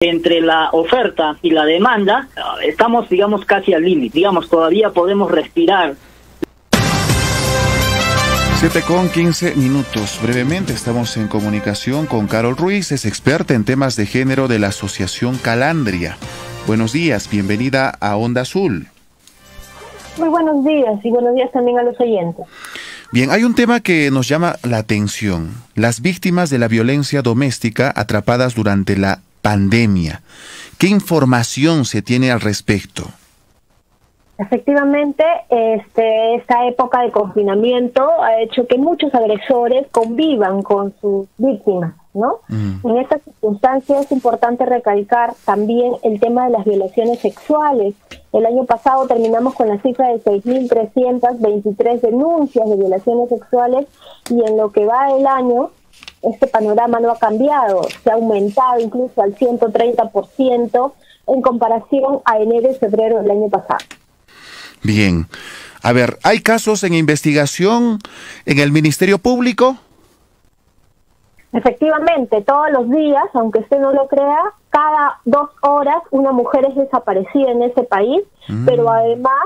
Entre la oferta y la demanda, estamos, digamos, casi al límite. Digamos, todavía podemos respirar. 7:15. Brevemente estamos en comunicación con Carol Ruiz, es experta en temas de género de la Asociación Calandria. Buenos días, bienvenida a Onda Azul. Muy buenos días y buenos días también a los oyentes. Bien, hay un tema que nos llama la atención. Las víctimas de la violencia doméstica atrapadas durante la pandemia. ¿Qué información se tiene al respecto? Efectivamente, esta época de confinamiento ha hecho que muchos agresores convivan con sus víctimas, ¿no? En estas circunstancias es importante recalcar también el tema de las violaciones sexuales. El año pasado terminamos con la cifra de 6.323 denuncias de violaciones sexuales y en lo que va del año, este panorama no ha cambiado, se ha aumentado incluso al 130% en comparación a enero y febrero del año pasado. Bien. A ver, ¿hay casos en investigación en el Ministerio Público? Efectivamente, todos los días, aunque usted no lo crea, cada 2 horas una mujer es desaparecida en ese país, pero además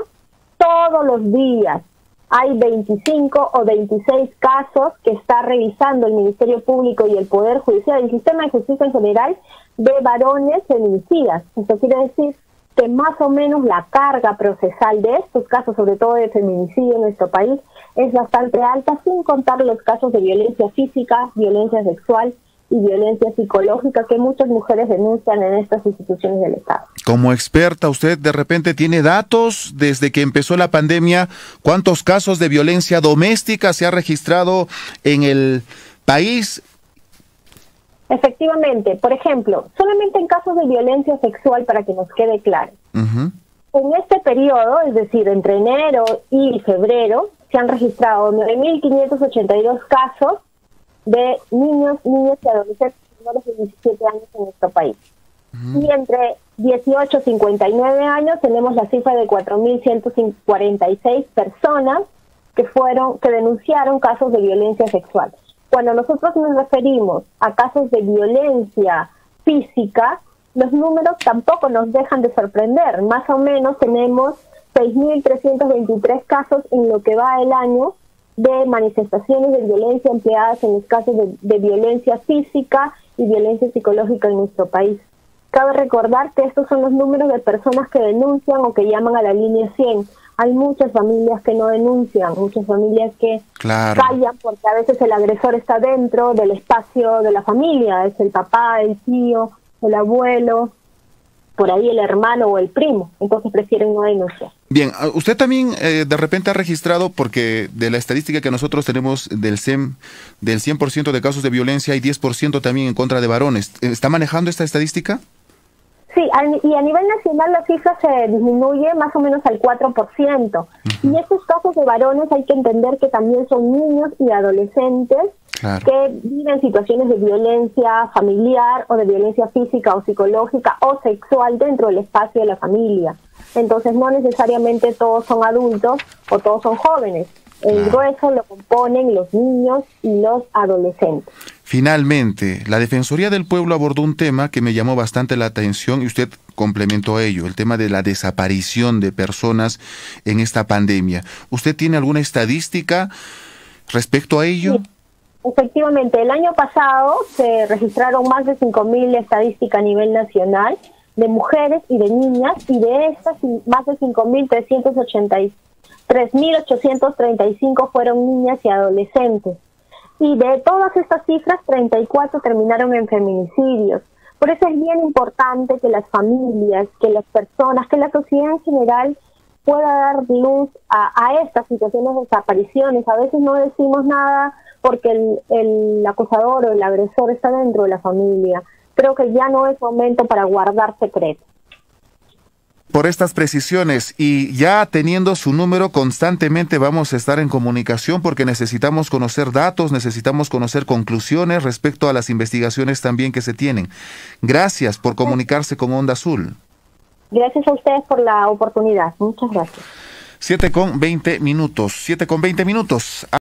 todos los días hay 25 o 26 casos que está revisando el Ministerio Público y el Poder Judicial, el sistema de justicia en general, de varones feminicidas. Esto quiere decir que más o menos la carga procesal de estos casos, sobre todo de feminicidio en nuestro país, es bastante alta, sin contar los casos de violencia física, violencia sexual y violencia psicológica que muchas mujeres denuncian en estas instituciones del Estado. Como experta, ¿usted de repente tiene datos desde que empezó la pandemia? ¿Cuántos casos de violencia doméstica se ha registrado en el país? Efectivamente, por ejemplo, solamente en casos de violencia sexual, para que nos quede claro. En este periodo, es decir, entre enero y febrero, se han registrado 9.582 casos de niños, niñas y adolescentes menores de 17 años en nuestro país. Y entre 18 y 59 años tenemos la cifra de 4.146 personas que denunciaron casos de violencia sexual. Cuando nosotros nos referimos a casos de violencia física, los números tampoco nos dejan de sorprender. Más o menos tenemos 6.323 casos en lo que va el año de manifestaciones de violencia empleadas en los casos de violencia física y violencia psicológica en nuestro país. Cabe recordar que estos son los números de personas que denuncian o que llaman a la línea 100. Hay muchas familias que no denuncian, muchas familias que callan porque a veces el agresor está dentro del espacio de la familia, es el papá, el tío, el abuelo, por ahí el hermano o el primo, entonces prefieren no denunciar. Bien, usted también de repente ha registrado, porque de la estadística que nosotros tenemos del 100% de casos de violencia hay 10% también en contra de varones. ¿Está manejando esta estadística? Sí, y a nivel nacional la cifra se disminuye más o menos al 4%. Y estos casos de varones hay que entender que también son niños y adolescentes que viven situaciones de violencia familiar o de violencia física o psicológica o sexual dentro del espacio de la familia. Entonces no necesariamente todos son adultos o todos son jóvenes. El grueso lo componen los niños y los adolescentes. Finalmente, la Defensoría del Pueblo abordó un tema que me llamó bastante la atención y usted complementó a ello, el tema de la desaparición de personas en esta pandemia. ¿Usted tiene alguna estadística respecto a ello? Sí. Efectivamente, el año pasado se registraron más de 5.000 estadísticas a nivel nacional de mujeres y de niñas, y de estas más de 3.835 fueron niñas y adolescentes. Y de todas estas cifras, 34 terminaron en feminicidios. Por eso es bien importante que las familias, que las personas, que la sociedad en general pueda dar luz a estas situaciones de desapariciones. A veces no decimos nada porque el acosador o el agresor está dentro de la familia. Creo que ya no es momento para guardar secretos. Por estas precisiones, y ya teniendo su número, constantemente vamos a estar en comunicación porque necesitamos conocer datos, necesitamos conocer conclusiones respecto a las investigaciones también que se tienen. Gracias por comunicarse con Onda Azul. Gracias a ustedes por la oportunidad. Muchas gracias. 7:20.